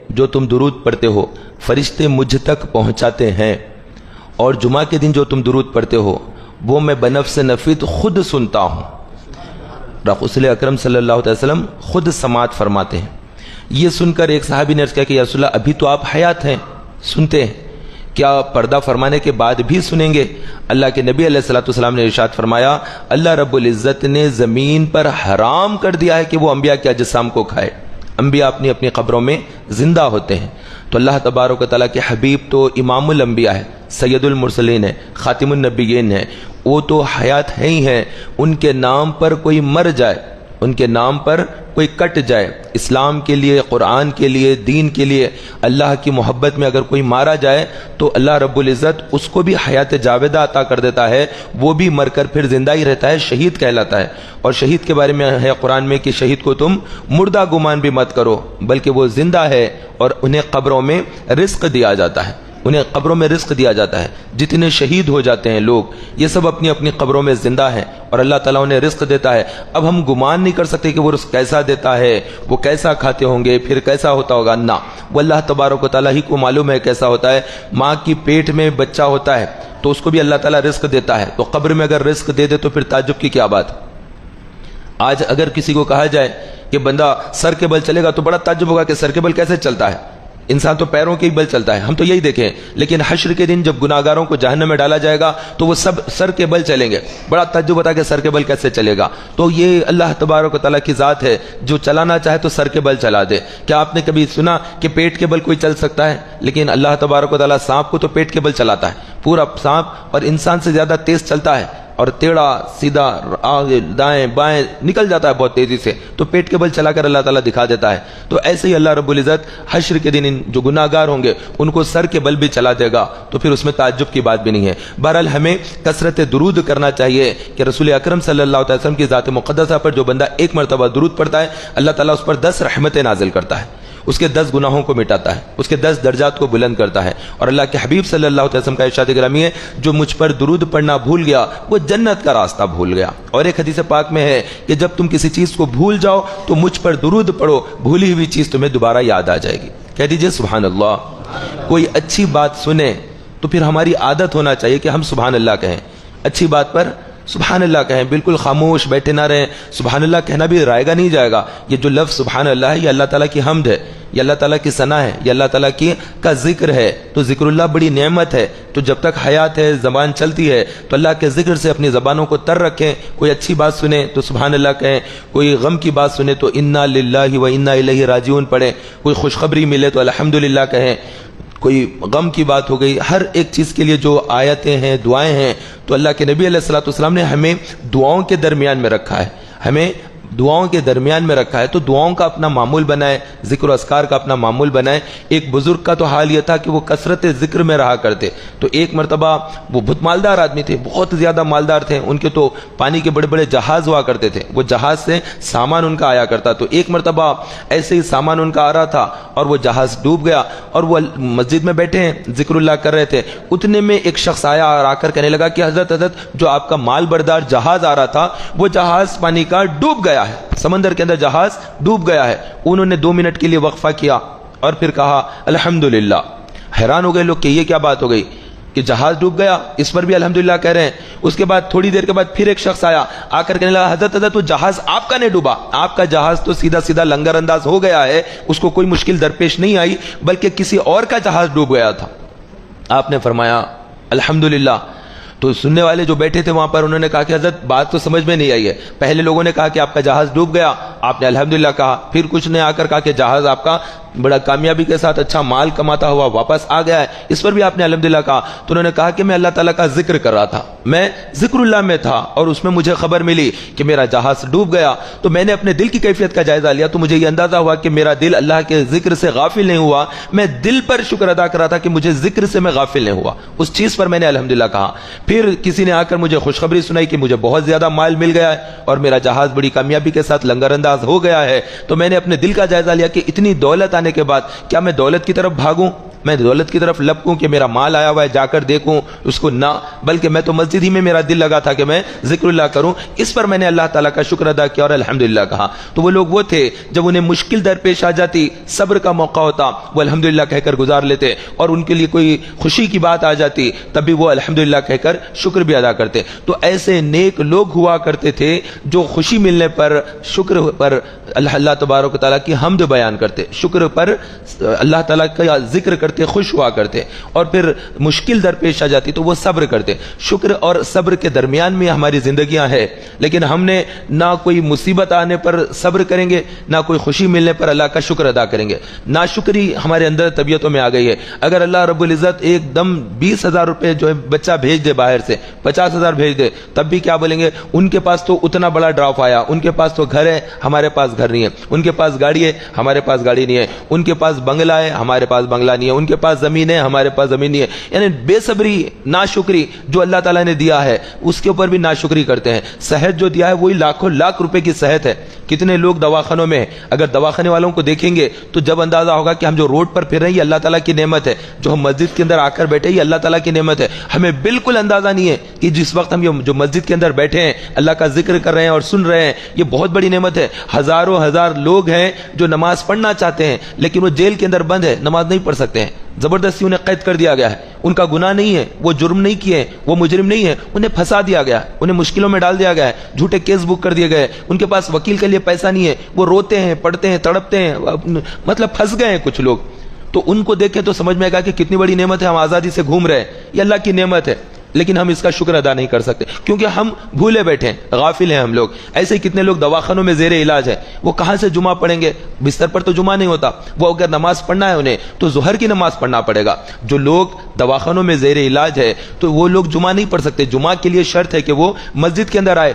جو تم درود پڑھتے ہو فرشتے مجھ تک پہنچاتے ہیں، اور جمعہ کے دن جو تم درود پڑھتے ہو وہ میں بنفس نفید خود سنتا ہوں۔ رسول اکرم صلی اللہ علیہ وسلم خود سماعت فرماتے ہیں۔ یہ سن کر ایک صحابی نے عرض کیا کہ یا رسول اللہ ابھی تو آپ حیات ہیں، سنتے ہیں، کیا پردہ فرمانے کے بعد بھی سنیں گے؟ اللہ کے نبی علیہ الصلوۃ والسلام نے ارشاد فرمایا اللہ رب العزت نے زمین پر حرام کر دیا ہے کہ وہ انبیاء کے اجسام کو کھائے۔ انبیاء اپنی اپنی قبروں میں زندہ ہوتے ہیں، تو اللہ تبارک و تعالیٰ کے حبیب تو امام الانبیاء ہے، سید المرسلین ہے، خاتم النبیین ہے، وہ تو حیات ہے ہی ہیں۔ ان کے نام پر کوئی مر جائے، ان کے نام پر کوئی کٹ جائے، اسلام کے لیے، قرآن کے لیے، دین کے لیے، اللہ کی محبت میں اگر کوئی مارا جائے تو اللہ رب العزت اس کو بھی حیات جاویدہ عطا کر دیتا ہے، وہ بھی مر کر پھر زندہ ہی رہتا ہے، شہید کہلاتا ہے۔ اور شہید کے بارے میں ہے قرآن میں کہ شہید کو تم مردہ گمان بھی مت کرو، بلکہ وہ زندہ ہے اور انہیں قبروں میں رزق دیا جاتا ہے، انہیں قبروں میں رزق دیا جاتا ہے۔ جتنے شہید ہو جاتے ہیں لوگ یہ سب اپنی اپنی قبروں میں زندہ ہیں اور اللہ تعالیٰ انہیں رزق دیتا ہے۔ اب ہم گمان نہیں کر سکتے کہ وہ رزق کیسا دیتا ہے، وہ کیسا کھاتے ہوں گے، پھر کیسا ہوتا ہوگا، نہ، وہ اللہ تبارک و تعالیٰ ہی کو معلوم ہے کیسا ہوتا ہے۔ ماں کی پیٹ میں بچہ ہوتا ہے تو اس کو بھی اللہ تعالیٰ رزق دیتا ہے، تو قبر میں اگر رزق دے دے تو پھر تعجب کی کیا بات۔ آج اگر کسی کو کہا جائے کہ بندہ سر کے بل چلے گا تو بڑا تعجب ہوگا کہ سر کے بل کیسے چلتا ہے، انسان تو پیروں کے ہی بل چلتا ہے، ہم تو یہی دیکھیں۔ لیکن حشر کے دن جب گناہگاروں کو جہنم میں ڈالا جائے گا تو وہ سب سر کے بل چلیں گے، بڑا تعجب ہوتا ہے کہ سر کے بل کیسے چلے گا۔ تو یہ اللہ تبارک و تعالیٰ کی ذات ہے، جو چلانا چاہے تو سر کے بل چلا دے۔ کیا آپ نے کبھی سنا کہ پیٹ کے بل کوئی چل سکتا ہے؟ لیکن اللہ تبارک و تعالیٰ سانپ کو تو پیٹ کے بل چلاتا ہے، پورا سانپ، اور انسان سے زیادہ تیز چلتا ہے اور ٹیڑھا سیدھا آگے دائیں بائیں نکل جاتا ہے بہت تیزی سے، تو پیٹ کے بل چلا کر اللہ تعالیٰ دکھا دیتا ہے۔ تو ایسے ہی اللہ رب العزت حشر کے دن جو گناہگار ہوں گے ان کو سر کے بل بھی چلا دے گا، تو پھر اس میں تعجب کی بات بھی نہیں ہے۔ بہرحال ہمیں کثرت درود کرنا چاہیے کہ رسول اکرم صلی اللہ علیہ وسلم کی ذات مقدسہ پر جو بندہ ایک مرتبہ درود پڑھتا ہے اللہ تعالیٰ اس پر 10 رحمتیں نازل کرتا ہے، اس کے 10 گناہوں کو مٹاتا ہے، اس کے 10 درجات کو بلند کرتا ہے۔ اور اللہ کے حبیب صلی اللہ علیہ وسلم کا ارشاد گرامی ہے جو مجھ پر درود پڑھنا بھول گیا وہ جنت کا راستہ بھول گیا۔ اور ایک حدیث پاک میں ہے کہ جب تم کسی چیز کو بھول جاؤ تو مجھ پر درود پڑھو، بھولی ہوئی چیز تمہیں دوبارہ یاد آ جائے گی۔ کہہ دیجئے سبحان اللہ۔ کوئی اچھی بات سنیں تو پھر ہماری عادت ہونا چاہیے کہ ہم سبحان اللہ کہیں، اچھی بات پر سبحان اللہ کہیں، بالکل خاموش بیٹھے نہ رہیں۔ سبحان اللہ کہنا بھی رائے گا نہیں جائے گا۔ یہ جو لفظ سبحان اللہ ہے یہ اللہ تعالیٰ کی حمد ہے، یہ اللہ تعالیٰ کی ثنا ہے، یہ اللہ تعالیٰ کا ذکر ہے۔ تو ذکر اللہ بڑی نعمت ہے، تو جب تک حیات ہے، زبان چلتی ہے، تو اللہ کے ذکر سے اپنی زبانوں کو تر رکھیں۔ کوئی اچھی بات سنیں تو سبحان اللہ کہیں، کوئی غم کی بات سنیں تو انا للہ و انا الیہ راجعون پڑھیں، کوئی خوشخبری ملے تو الحمدللہ کہیں، کوئی غم کی بات ہو گئی، ہر ایک چیز کے لیے جو آیتیں ہیں، دعائیں ہیں، تو اللہ کے نبی علیہ الصلوۃ والسلام نے ہمیں دعاؤں کے درمیان میں رکھا ہے، ہمیں دعاؤں کے درمیان میں رکھا ہے۔ تو دعاؤں کا اپنا معمول بنائے، ذکر و اذکار کا اپنا معمول بنائے۔ ایک بزرگ کا تو حال یہ تھا کہ وہ کثرت ذکر میں رہا کرتے، تو ایک مرتبہ وہ بہت مالدار آدمی تھے، بہت زیادہ مالدار تھے، ان کے تو پانی کے بڑے بڑے جہاز ہوا کرتے تھے، وہ جہاز سے سامان ان کا آیا کرتا۔ تو ایک مرتبہ ایسے ہی سامان ان کا آ رہا تھا اور وہ جہاز ڈوب گیا، اور وہ مسجد میں بیٹھے ہیں ذکر اللہ کر رہے تھے، اتنے میں ایک شخص آیا اور آ کر کہنے لگا کہ حضرت جو آپ کا مال بردار جہاز آ رہا تھا وہ جہاز پانی کا ڈوب گیا ہے، سمندر کے اندر جہاز ڈوب گیا ہے۔ انہوں نے 2 منٹ کے لیے وقفہ کیا اور پھر کہا الحمدللہ۔ حیران ہو گئے لوگ کہ یہ کیا بات ہو گئی کہ جہاز ڈوب گیا، اس پر بھی الحمدللہ کہہ رہے ہیں۔ اس کے بعد تھوڑی دیر کے بعد پھر ایک شخص آیا، آ کر کہنے لگا حضرت وہ جہاز آپ کا نہیں ڈوبا، آپ کا جہاز تو سیدھا سیدھا لنگر انداز ہو گیا ہے، اس کو کوئی مشکل درپیش نہیں آئی، بلکہ کسی اور کا جہاز ڈوب گیا تھا۔ آپ نے فرمایا الحمدللہ۔ تو سننے والے جو بیٹھے تھے وہاں پر انہوں نے کہا کہ حضرت بات تو سمجھ میں نہیں آئی ہے، پہلے لوگوں نے کہا کہ آپ کا جہاز ڈوب گیا، آپ نے الحمدللہ کہا، پھر کچھ نے آ کر کہا کہ جہاز آپ کا بڑا کامیابی کے ساتھ اچھا مال کماتا ہوا واپس آ گیا ہے، اس پر بھی آپ نے الحمدللہ کہا۔ تو انہوں نے کہا کہ میں اللہ تعالیٰ کا ذکر کر رہا تھا، میں ذکر اللہ میں تھا اور اس میں مجھے خبر ملی کہ میرا جہاز ڈوب گیا، تو میں نے اپنے دل کی کیفیت کا جائزہ لیا، تو مجھے یہ اندازہ ہوا کہ میرا دل اللہ کے ذکر سے غافل نہیں ہوا، میں دل پر شکر ادا کر رہا تھا کہ مجھے ذکر سے میں غافل نہیں ہوا، اس چیز پر میں نے الحمدللہ کہا۔ پھر کسی نے آ کر مجھے خوشخبری سنائی کہ مجھے بہت زیادہ مال مل گیا ہے اور میرا جہاز بڑی کامیابی کے ساتھ لنگر انداز ہو گیا ہے، تو میں نے اپنے دل کا جائزہ لیا کہ اتنی دولت آنے کے بعد کیا میں دولت کی طرف بھاگوں؟ میں دولت کی طرف لپکوں کہ میرا مال آیا ہوا ہے جا کر دیکھوں اس کو، نہ، بلکہ میں تو مسجد ہی میں میرا دل لگا تھا کہ میں ذکر اللہ کروں. اس پر میں نے اللہ تعالیٰ کا شکر ادا کیا اور الحمدللہ کہا. تو وہ لوگ وہ تھے جب انہیں مشکل درپیش آ جاتی، صبر کا موقع ہوتا، وہ الحمدللہ کہہ کر گزار لیتے، اور ان کے لیے کوئی خوشی کی بات آ جاتی تب بھی وہ الحمدللہ کہہ کر شکر بھی ادا کرتے. تو ایسے نیک لوگ ہوا کرتے تھے جو خوشی ملنے پر، شکر پر اللہ تبارک و تعالیٰ کی حمد بیان کرتے، شکر پر اللہ تعالیٰ کا ذکر کرتے، خوش ہوا کرتے، اور پھر مشکل درپیش آ جاتی تو وہ صبر کرتے. شکر اور صبر کے درمیان میں ہماری زندگیاں ہیں، لیکن ہم نے نہ کوئی مصیبت آنے پر صبر کریں گے، نہ کوئی خوشی ملنے پر اللہ کا شکر ادا کریں گے. ناشکری ہمارے اندر طبیعتوں میں آ گئی ہے. اگر اللہ رب العزت ایک دم 20,000 روپے جو ہے بچہ بھیج دے باہر سے، 50,000 بھیج دے، تب بھی کیا بولیں گے؟ ان کے پاس تو اتنا بڑا ڈراپ آیا، ان کے پاس تو گھر ہے، ہمارے پاس گھر نہیں ہے، ان کے پاس گاڑی ہے، ہمارے پاس گاڑی نہیں ہے، ان کے پاس بنگلہ ہے، ہمارے پاس بنگلہ نہیں ہے، ان کے پاس زمین ہے، ہمارے پاس زمین نہیں ہے. یعنی بے صبری، ناشکری جو اللہ تعالیٰ نے دیا ہے اس کے اوپر بھی ناشکری کرتے ہیں. صحت جو دیا ہے وہی لاکھوں لاکھ روپے کی صحت ہے. کتنے لوگ دواخانوں میں ہیں، اگر دواخانے والوں کو دیکھیں گے تو جب اندازہ ہوگا کہ ہم جو روڈ پر پھر رہے ہیں یہ اللہ تعالیٰ کی نعمت ہے، جو ہم مسجد کے اندر آ کر بیٹھے یہ اللہ تعالیٰ کی نعمت ہے. ہمیں بالکل اندازہ نہیں ہے کہ جس وقت ہم یہ جو مسجد کے اندر بیٹھے ہیں اللہ کا ذکر کر رہے ہیں اور سن رہے ہیں، یہ بہت بڑی نعمت ہے. ہزاروں ہزار لوگ ہیں جو نماز پڑھنا چاہتے ہیں لیکن وہ جیل کے اندر بند ہے، نماز نہیں پڑھ سکتے ہیں، زبردستی انہیں قید کر دیا گیا ہے. ان کا گناہ نہیں ہے، وہ جرم نہیں کیے، وہ مجرم نہیں ہے، انہیں پھنسا دیا گیا، انہیں مشکلوں میں ڈال دیا گیا ہے، جھوٹے کیس بک کر دیے گئے، ان کے پاس وکیل کے لیے پیسہ نہیں ہے، وہ روتے ہیں، پڑھتے ہیں، تڑپتے ہیں، مطلب پھنس گئے ہیں کچھ لوگ. تو ان کو دیکھیں تو سمجھ میں آئے گا کہ کتنی بڑی نعمت ہے، ہم آزادی سے گھوم رہے ہیں، یہ اللہ کی نعمت ہے. لیکن ہم اس کا شکر ادا نہیں کر سکتے کیونکہ ہم بھولے بیٹھے ہیں، غافل ہیں ہم لوگ. ایسے ہی کتنے لوگ دواخانوں میں زیر علاج ہے، وہ کہاں سے جمعہ پڑھیں گے؟ بستر پر تو جمعہ نہیں ہوتا. وہ اگر نماز پڑھنا ہے انہیں تو ظہر کی نماز پڑھنا پڑے گا. جو لوگ دواخانوں میں زیر علاج ہے تو وہ لوگ جمعہ نہیں پڑھ سکتے. جمعہ کے لیے شرط ہے کہ وہ مسجد کے اندر آئے،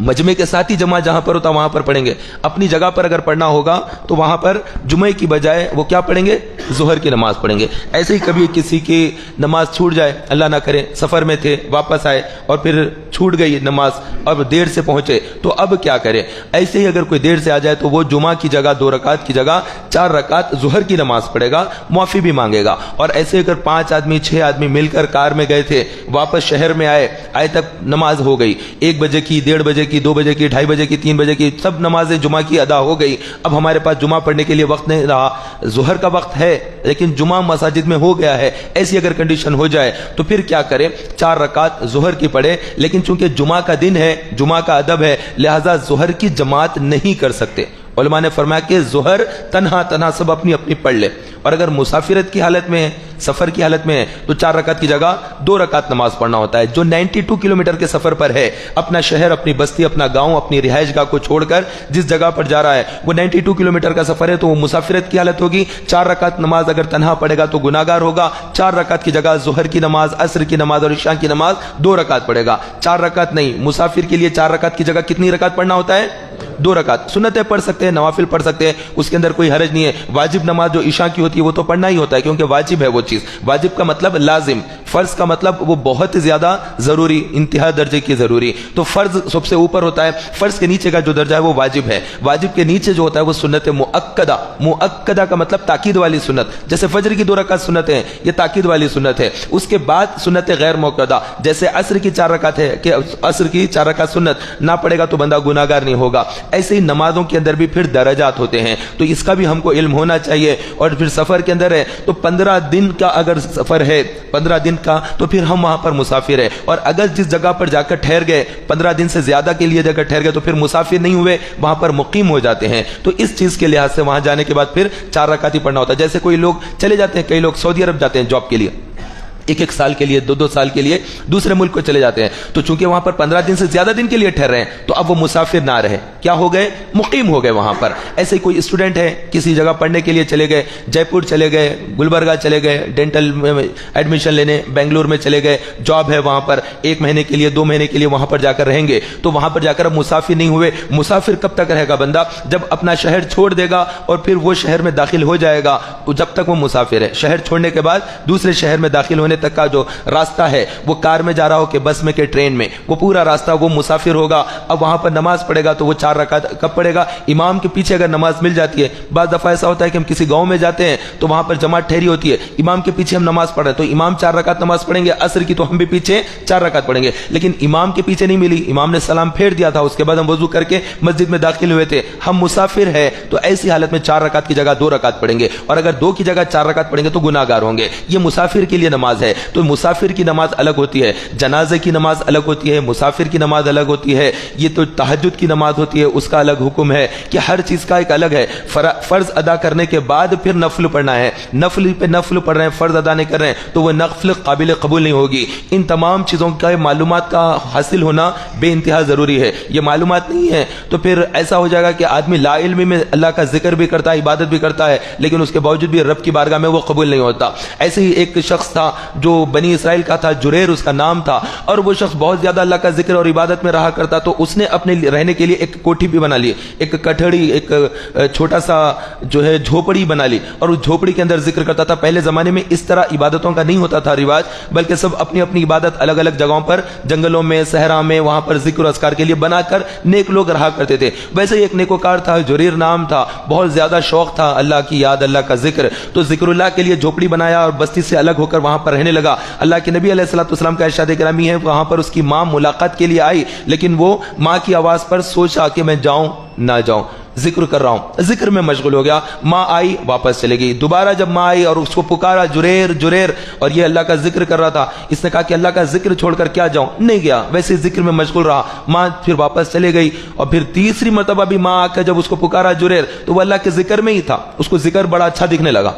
مجمع کے ساتھ ہی جمعہ جہاں پر ہوتا وہاں پر پڑھیں گے. اپنی جگہ پر اگر پڑھنا ہوگا تو وہاں پر جمعے کی بجائے وہ کیا پڑھیں گے؟ ظہر کی نماز پڑھیں گے. ایسے ہی کبھی کسی کی نماز چھوٹ جائے، اللہ نہ کرے سفر میں تھے واپس آئے اور پھر چھوٹ گئی نماز، اب دیر سے پہنچے تو اب کیا کرے؟ ایسے ہی اگر کوئی دیر سے آ جائے تو وہ جمعہ کی جگہ 2 رکعت کی جگہ 4 رکعت ظہر کی نماز پڑھے گا، معافی بھی مانگے گا. اور ایسے اگر 5 آدمی 6 آدمی مل کر کار میں گئے تھے، واپس شہر میں آئے تک نماز ہو گئی، 1 بجے کی، 1:30 بجے کی، 2 بجے کی، 2:30 بجے کی، 3 بجے کی، سب نمازیں جمعہ کی ادا ہو گئی. اب ہمارے پاس جمعہ پڑھنے کے لیے وقت نہیں رہا. ظہر کا وقت ہے لیکن جمعہ مساجد میں ہو گیا ہے. ایسی اگر کنڈیشن ہو جائے تو پھر کیا کرے؟ 4 رکعت ظہر کی پڑھے. لیکن چونکہ جمعہ کا دن ہے، جمعہ کا ادب ہے، لہذا ظہر کی جماعت نہیں کر سکتے. علماء نے فرمایا کہ ظہر تنہا سب اپنی اپنی پڑھ لے. اور اگر مسافرت کی حالت میں ہے، سفر کی حالت میں ہے تو 4 رکعت کی جگہ 2 رکعت نماز پڑھنا ہوتا ہے. جو 92 کلومیٹر کے سفر پر ہے، اپنا شہر، اپنی بستی، اپنا گاؤں، اپنی رہائش گاہ کو چھوڑ کر جس جگہ پر جا رہا ہے وہ 92 کلومیٹر کا سفر ہے تو وہ مسافرت کی حالت ہوگی. 4 رکعت نماز اگر تنہا پڑھے گا تو گناہگار ہوگا. 4 رکعت کی جگہ ظہر کی نماز، عصر کی نماز اور عشاء کی نماز 2 رکعت پڑھے گا. 4 رکعت نہیں، مسافر کے لیے 4 رکعت کی جگہ کتنی رکعت پڑھنا ہوتا ہے؟ 2 رکعت. سنتیں پڑھ سکتے ہیں، نوافل پڑھ سکتے ہیں، اس کے اندر کوئی حرج نہیں ہے. واجب نماز جو عشاء کی ہوتی ہے وہ تو پڑھنا ہی ہوتا ہے کیونکہ واجب ہے وہ چیز. واجب کا مطلب لازم، فرض کا مطلب وہ بہت زیادہ ضروری، انتہا درجے کی ضروری. تو فرض سب سے اوپر ہوتا ہے، فرض کے نیچے کا جو درجہ ہے وہ واجب ہے. واجب کے نیچے جو ہوتا ہے وہ سنت مؤکدہ. مؤکدہ کا مطلب تاکید والی سنت، جیسے فجر کی 2 رکعت سنت ہے، یہ تاکید والی سنت ہے. اس کے بعد سنت غیر مؤکدہ، جیسے عصر کی 4 رکعت ہے کہ عصر کی 4 رکعت سنت نہ پڑھے گا تو بندہ گناہگار نہیں ہوگا. ایسے ہی نمازوں کے اندر بھی پھر درجات ہوتے ہیں، تو اس کا بھی ہم کو علم ہونا چاہیے. اور پھر سفر کے اندر ہے تو 15 دن کا اگر سفر ہے، 15 دن کا، تو پھر ہم وہاں پر مسافر ہے. اور اگر جس جگہ پر جا کر ٹھہر گئے 15 دن سے زیادہ کے لیے جگہ ٹھہر گئے تو پھر مسافر نہیں ہوئے، وہاں پر مقیم ہو جاتے ہیں. تو اس چیز کے لحاظ سے وہاں جانے کے بعد پھر 4 رکعت ہی پڑھنا ہوتا ہے. جیسے کوئی لوگ چلے جاتے ہیں، کئی لوگ سعودی عرب جاتے ہیں جاب کے لیے، 1 سال کے لیے، 2 سال کے لیے دوسرے ملک کو چلے جاتے ہیں. تو چونکہ وہاں پر 15 دن سے زیادہ دن کے لیے ٹھہر رہے ہیں تو اب وہ مسافر نہ رہے، کیا ہو گئے؟ مقیم ہو گئے وہاں پر. ایسے ہی کوئی اسٹوڈنٹ ہے، کسی جگہ پڑھنے کے لیے چلے گئے، جے پور چلے گئے، گلبرگہ چلے گئے ڈینٹل میں ایڈمیشن لینے، بنگلور میں چلے گئے، جاب ہے وہاں پر، 1 مہینے کے لیے 2 مہینے کے لیے وہاں پر جا کر رہیں گے. تو وہاں پر جا کر اب مسافر نہیں ہوئے. مسافر کب تک رہے گا بندہ؟ جب اپنا شہر چھوڑ دے گا اور پھر وہ شہر میں داخل ہو جائے گا، جب تک وہ مسافر ہے. شہر چھوڑنے کے بعد دوسرے شہر میں داخل ہونے ہونے تک کا جو راستہ ہے وہ کار میں جا رہا ہو کہ بس میں کہ ٹرین میں, وہ پورا راستہ وہ مسافر ہوگا. اب وہاں پر نماز پڑھے گا تو وہ 4 رکعت کب پڑھے گا؟ امام کے پیچھے اگر نماز مل جاتی ہے. بعض دفعہ ایسا ہوتا ہے کہ ہم کسی گاؤں میں جاتے ہیں تو وہاں پر جماعت ٹھہری ہوتی ہے, امام کے پیچھے ہم نماز پڑھ رہے ہیں تو امام 4 رکعت نماز پڑھیں گے, عصر کی تو ہم بھی پیچھے 4 رکعت پڑھیں گے. لیکن امام کے پیچھے نہیں ملی, امام نے سلام پھیر دیا تھا, اس کے بعد ہم وضو کر کے مسجد میں داخل ہوئے تھے, ہم مسافر ہیں تو ایسی حالت میں 4 رکعت کی جگہ 2 رکعت پڑھیں گے, اور اگر 2 کی جگہ 4 رکعت پڑھیں گے تو گناہ گار ہوں گے. یہ مسافر کے لیے نماز ہے. تو مسافر کی نماز الگ ہوتی ہے, جنازے کی نماز الگ ہوتی ہے, مسافر کی نماز الگ ہوتی ہے. یہ تو تہجد کی نماز ہوتی ہے, اس کا الگ حکم ہے کہ ہر چیز کا ایک الگ ہے. فرض ادا کرنے کے بعد پھر نفل پڑھنا ہے, نفل پہ نفل پڑھ رہے ہیں, فرض ادا نہیں کر رہے ہیں تو وہ نفل قابل قبول نہیں ہوگی. ان تمام چیزوں کا معلومات کا حاصل ہونا بے انتہا ضروری ہے. یہ معلومات نہیں ہے تو پھر ایسا ہو جائے گا کہ آدمی لا علمی میں اللہ کا ذکر بھی کرتا ہے, عبادت بھی کرتا ہے, لیکن اس کے باوجود بھی رب کی بارگاہ میں وہ قبول نہیں ہوتا. ایسے ہی ایک شخص تھا جو بنی اسرائیل کا تھا, جریر اس کا نام تھا, اور وہ شخص بہت زیادہ اللہ کا ذکر اور عبادت میں رہا کرتا. تو اس نے اپنے رہنے کے لیے ایک کوٹھی بھی بنا لی, ایک کٹھڑی, ایک چھوٹا سا جو ہے جھوپڑی بنا لی, اور اس جھوپڑی کے اندر ذکر کرتا تھا. پہلے زمانے میں اس طرح عبادتوں کا نہیں ہوتا تھا رواج, بلکہ سب اپنی اپنی عبادت الگ الگ جگہوں پر, جنگلوں میں, صحرا میں, وہاں پر ذکر و اذکار کے لیے بنا کر نیک لوگ رہا کرتے تھے. ویسے ہی ایک نیکوکار تھا, جریر نام تھا, بہت زیادہ شوق تھا اللہ کی یاد, اللہ کا ذکر. تو ذکر اللہ کے لیے جھوپڑی بنایا اور بستی سے الگ ہو کر وہاں پر رہنے لگا. اللہ کے نبی علیہ الصلوۃ والسلام کا ارشاد گرامی ہے, وہاں پر اس کی ماں ملاقات کے لیے آئی, لیکن وہ ماں کی آواز پر سوچا کہ میں جاؤں نہ جاؤں, ذکر کر رہا ہوں, ذکر میں مشغول ہو گیا. ماں آئی, واپس چلے گئی. دوبارہ جب ماں آئی اور اس کو پکارا, جریر جریر, اور یہ اللہ کا ذکر کر رہا تھا, اس نے کہا کہ اللہ کا ذکر چھوڑ کر کیا جاؤں, نہیں گیا, ویسے ذکر میں مشغول رہا. ماں پھر واپس چلے گئی, اور پھر تیسری مرتبہ بھی ماں آ کر جب اس کو پکارا جریر, تو وہ اللہ کے ذکر میں ہی تھا. اس کو ذکر بڑا اچھا دکھنے لگا,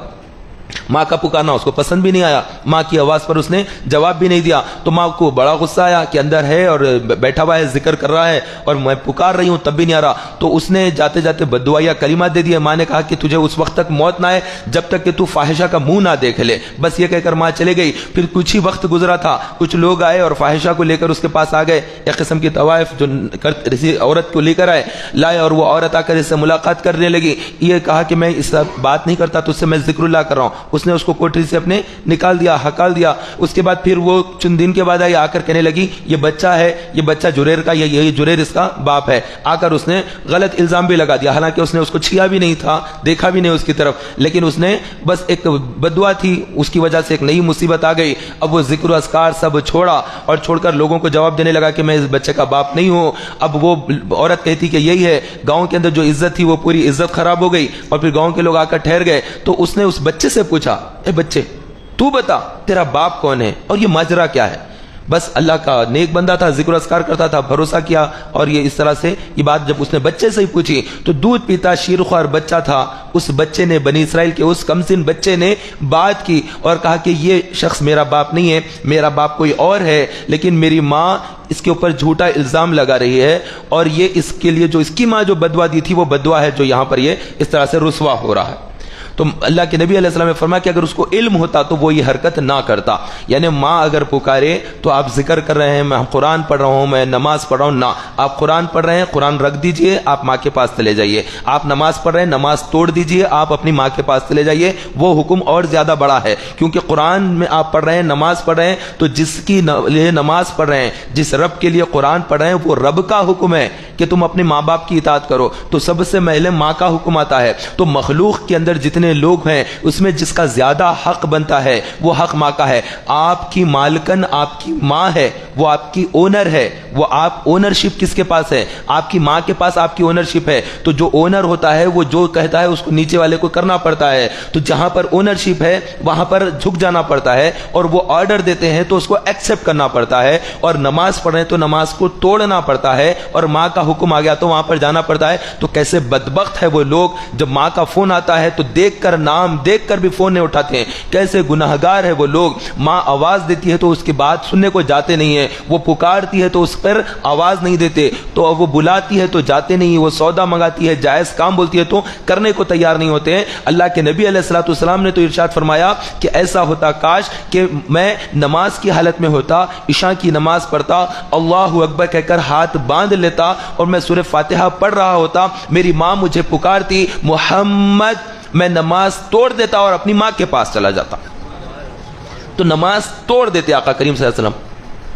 ماں کا پکارنا اس کو پسند بھی نہیں آیا, ماں کی آواز پر اس نے جواب بھی نہیں دیا. تو ماں کو بڑا غصہ آیا کہ اندر ہے اور بیٹھا ہوا ہے, ذکر کر رہا ہے, اور میں پکار رہی ہوں تب بھی نہیں آ رہا. تو اس نے جاتے جاتے بددعا یا کلمات دے دیے. ماں نے کہا کہ تجھے اس وقت تک موت نہ آئے جب تک کہ تو فاحشہ کا منہ نہ دیکھ لے. بس یہ کہہ کر ماں چلے گئی. پھر کچھ ہی وقت گزرا تھا, کچھ لوگ آئے اور فاحشہ کو لے کر اس کے پاس آ گئے, ایک قسم کی طوائف جو کسی عورت کو لے کر لائے, اور وہ عورت آ کر اس سے ملاقات کرنے لگی. یہ کہا کہ میں اس بات نہیں کرتا, تجھ سے میں ذکر اللہ کر رہا ہوں. اس نے اس کو کوٹری سے اپنے نکال دیا, ہکال دیا. اس کے بعد پھر وہ چند دن کے بعد آئی, آ کر کہنے لگی یہ بچہ ہے, یہ بچہ جریر کا, یہ جریر اس کا باپ ہے. آ کر اس نے غلط الزام بھی لگا دیا, حالانکہ اس نے اس کو چھیا بھی نہیں تھا, دیکھا بھی نہیں اس کی طرف, لیکن اس نے بس ایک بددعا تھی, اس کی وجہ سے ایک نئی مصیبت آ گئی. اب وہ ذکر و اذکار سب چھوڑا اور چھوڑ کر لوگوں کو جواب دینے لگا کہ میں اس بچے کا باپ نہیں ہوں. اب وہ عورت کہتی کہ یہی ہے. گاؤں کے اندر جو عزت تھی وہ پوری عزت خراب ہو گئی, اور پھر گاؤں کے لوگ آ کر ٹھہر گئے. تو اس نے اس بچے سے پوچھا, اے بچے تو بتا تیرا باپ کون ہے اور یہ ماجرا کیا ہے. بس اللہ کا نیک بندہ تھا, ذکر اذکار کرتا تھا, بھروسہ کیا, اور یہ اس طرح سے یہ بات جب اس نے بچے سے ہی پوچھی تو دودھ پیتا شیرخوار بچہ تھا, اس بچے نے, بنی اسرائیل کے اس کمسن بچے نے بات کی اور کہا کہ یہ شخص میرا باپ نہیں ہے, میرا باپ کوئی اور ہے, لیکن میری ماں اس کے اوپر جھوٹا الزام لگا رہی ہے, اور یہ اس کے لیے جو اس کی ماں جو بددعا دی تھی وہ بددعا ہے جو یہاں پر یہ اس طرح سے رسوا ہو رہا ہے. تو اللہ کے نبی علیہ السلام نے فرمایا کہ اگر اس کو علم ہوتا تو وہ یہ حرکت نہ کرتا. یعنی ماں اگر پکارے تو آپ ذکر کر رہے ہیں, میں قرآن پڑھ رہا ہوں, میں نماز پڑھ رہا ہوں, نہ, آپ قرآن پڑھ رہے ہیں, قرآن رکھ دیجئے, آپ ماں کے پاس چلے جائیے. آپ نماز پڑھ رہے ہیں, نماز توڑ دیجئے, آپ اپنی ماں کے پاس چلے جائیے. وہ حکم اور زیادہ بڑا ہے, کیونکہ قرآن میں آپ پڑھ رہے ہیں, نماز پڑھ رہے ہیں, تو جس کی لیے نماز پڑھ رہے ہیں, جس رب کے لیے قرآن پڑھ رہے ہیں, وہ رب کا حکم ہے کہ تم اپنے ماں باپ کی اطاعت کرو. تو سب سے پہلے ماں کا حکم آتا ہے. تو مخلوق کے اندر جتنے لوگ ہیں اس میں جس کا زیادہ حق بنتا ہے وہ حق ماں کا ہے. آپ کی مالکن آپ کی ماں ہے, وہ آپ کی اونر ہے. وہ آپ اونرشپ کس کے پاس ہے؟ آپ کی ماں کے پاس آپ کی اونرشپ ہے. تو جو اونر ہوتا ہے وہ جو کہتا ہے اس کو نیچے والے کو کرنا پڑتا ہے. تو جہاں پر اونرشپ ہے وہاں پر جھک جانا پڑتا ہے, اور وہ آرڈر دیتے ہیں تو اس کو ایکسپٹ کرنا پڑتا ہے. اور نماز پڑھ رہے ہیں تو نماز کو توڑنا پڑتا ہے, اور ماں کا حکم آ گیا تو وہاں پر جانا پڑتا ہے. تو کیسے بدبخت ہے وہ لوگ, جب ماں کا فون آتا ہے تو دیکھ کر, نام دیکھ کر بھی فون نہیں اٹھاتے ہیں. کیسے گناہگار ہے وہ لوگ. ماں آواز دیتی ہے تو اس کی بات سننے کو جاتے نہیں ہیں, وہ پکارتی ہے تو اس پر آواز نہیں دیتے, تو وہ بلاتی ہے تو جاتے نہیں, وہ سودا منگاتی ہے, جائز کام بولتی ہے تو کرنے کو تیار نہیں ہوتے ہیں. اللہ کے نبی علیہ الصلوۃ والسلام نے تو ارشاد فرمایا کہ ایسا ہوتا کاش کہ میں نماز کی حالت میں ہوتا, عشاء کی نماز پڑھتا, اللہ اکبر کہہ کر ہاتھ باندھ لیتا اور میں سورہ فاتحہ پڑھ رہا ہوتا, میری ماں مجھے پکارتی محمد, میں نماز توڑ دیتا اور اپنی ماں کے پاس چلا جاتا. تو نماز توڑ دیتے آقا کریم صلی اللہ علیہ وسلم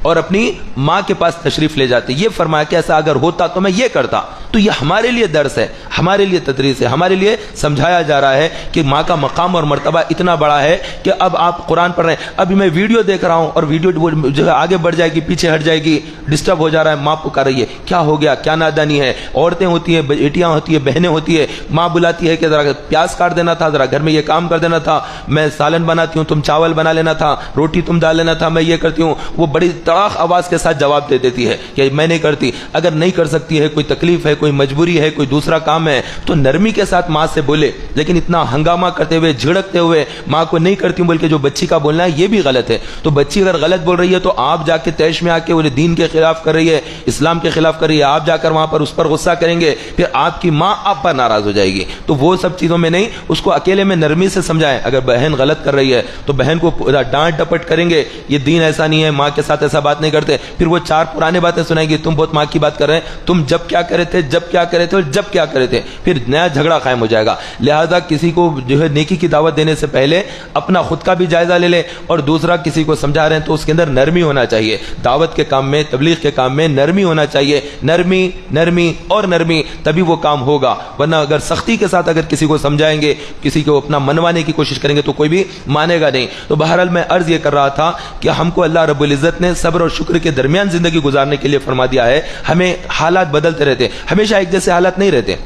اور اپنی ماں کے پاس تشریف لے جاتے. یہ فرمایا کہ ایسا اگر ہوتا تو میں یہ کرتا. تو یہ ہمارے لیے درس ہے, ہمارے لیے تدریس ہے, ہمارے لیے سمجھایا جا رہا ہے کہ ماں کا مقام اور مرتبہ اتنا بڑا ہے کہ اب آپ قرآن پڑھ رہے ہیں, ابھی میں ویڈیو دیکھ رہا ہوں اور ویڈیو جو ہے آگے بڑھ جائے گی, پیچھے ہٹ جائے گی, ڈسٹرب ہو جا رہا ہے, ماں پکار رہی ہے, کیا ہو گیا, کیا نادانی ہے. عورتیں ہوتی ہیں, بیٹیاں ہوتی ہیں, بہنیں ہوتی ہیں, ماں بلاتی ہے کہ ذرا پیاز کاٹ دینا تھا, ذرا گھر میں یہ کام کر دینا تھا, میں سالن بناتی ہوں, تم چاول بنا لینا تھا, روٹی تم ڈال لینا تھا, میں یہ کرتی ہوں. وہ بڑی تڑاق آواز کے ساتھ جواب دے دیتی ہے کہ میں نہیں کرتی. اگر نہیں کر سکتی ہے, کوئی تکلیف ہے, کوئی مجبوری ہے, کوئی دوسرا کام ہے, تو نرمی کے ساتھ ماں سے بولے. لیکن اتنا ہنگامہ کرتے ہوئے, جھڑکتے ہوئے ماں کو نہیں کرتی ہوں بلکہ جو بچی کا بولنا ہے یہ بھی غلط ہے. تو بچی اگر غلط بول رہی ہے تو آپ جا کے تیش میں آ کے انہیں دین کے خلاف کر رہی ہے, اسلام کے خلاف کر رہی ہے, آپ جا کر وہاں پر اس پر غصہ کریں گے, پھر آپ کی ماں آپ پر ناراض ہو جائے گی. تو وہ سب چیزوں میں نہیں, اس کو اکیلے میں نرمی سے سمجھائیں. اگر بہن غلط کر رہی ہے تو بہن کو ڈانٹ ڈپٹ کریں گے, یہ دین ایسا نہیں ہے, ماں کے ساتھ ایسا بات نہیں کرتے. پھر وہ چار پرانے باتیں سنائیں گی, تم بہت ماں کی بات کر رہے ہیں, تم جب کیا کرے تھے, جب کیا کرے تھے, اور جب کیا کرے تھے. پھر نیا جھگڑا قائم ہو جائے گا. لہذا کسی کو جو ہے نیکی کی دعوت دینے سے پہلے اپنا خود کا بھی جائزہ لے لے, اور دوسرا کسی کو سمجھا رہے ہیں تو اس کے اندر نرمی ہونا چاہیے. دعوت کے کام میں, تبلیغ کے کام میں نرمی ہونا چاہیے. نرمی نرمی اور نرمی, تبھی وہ کام ہوگا. ورنہ اگر سختی کے ساتھ اگر کسی کو سمجھائیں گے, کسی کو اپنا منوانے کی کوشش کریں گے تو کوئی بھی مانے گا نہیں. تو بہرحال میں عرض یہ کر رہا تھا کہ ہم کو اللہ رب العزت نے صبر اور شکر کے درمیان زندگی گزارنے کے لیے فرما دیا ہے. ہمیں حالات بدلتے رہتے, ہمیشہ ایک جیسے حالات نہیں رہتے.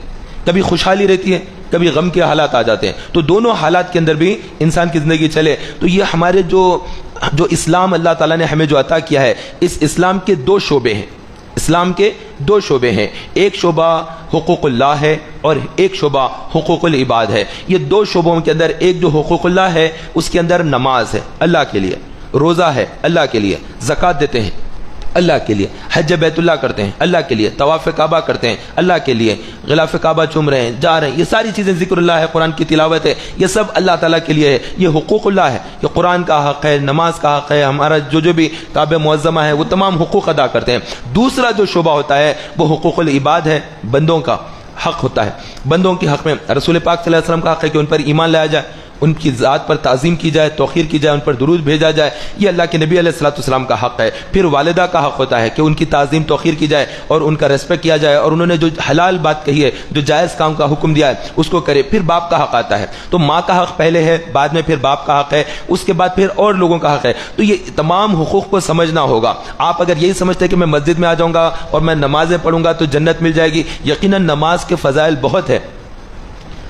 کبھی خوشحالی رہتی ہے, کبھی غم کے حالات آ جاتے ہیں. تو دونوں حالات کے اندر بھی انسان کی زندگی چلے. تو یہ ہمارے جو اسلام اللہ تعالیٰ نے ہمیں جو عطا کیا ہے, اس اسلام کے دو شعبے ہیں. اسلام کے دو شعبے ہیں, ایک شعبہ حقوق اللہ ہے اور ایک شعبہ حقوق العباد ہے. یہ دو شعبوں کے اندر ایک جو حقوق اللہ ہے اس کے اندر نماز ہے اللہ کے لیے, روزہ ہے اللہ کے لیے, زکوٰۃ دیتے ہیں اللہ کے لیے, حج بیت اللہ کرتے ہیں اللہ کے لیے, طواف کعبہ کرتے ہیں اللہ کے لیے, غلاف کعبہ چوم رہے ہیں, جا رہے ہیں, یہ ساری چیزیں ذکر اللہ ہے, قرآن کی تلاوت ہے, یہ سب اللہ تعالیٰ کے لیے ہے. یہ حقوق اللہ ہے, یہ قرآن کا حق ہے, نماز کا حق ہے, ہمارا جو بھی کعبہ معظمہ ہے وہ تمام حقوق ادا کرتے ہیں. دوسرا جو شعبہ ہوتا ہے وہ حقوق العباد ہے, بندوں کا حق ہوتا ہے. بندوں کے حق میں رسول پاک صلی اللہ علیہ وسلم کا حق ہے کہ ان پر ایمان لایا جائے, ان کی ذات پر تعظیم کی جائے, توقیر کی جائے, ان پر درود بھیجا جائے. یہ اللہ کے نبی علیہ الصلوۃ والسلام کا حق ہے. پھر والدہ کا حق ہوتا ہے کہ ان کی تعظیم توقیر کی جائے اور ان کا ریسپیکٹ کیا جائے, اور انہوں نے جو حلال بات کہی ہے, جو جائز کام کا حکم دیا ہے اس کو کرے. پھر باپ کا حق آتا ہے. تو ماں کا حق پہلے ہے, بعد میں پھر باپ کا حق ہے, اس کے بعد پھر اور لوگوں کا حق ہے. تو یہ تمام حقوق کو سمجھنا ہوگا. آپ اگر یہی سمجھتے ہیں کہ میں مسجد میں آ جاؤں گا اور میں نمازیں پڑھوں گا تو جنت مل جائے گی, یقیناً نماز کے فضائل بہت ہے,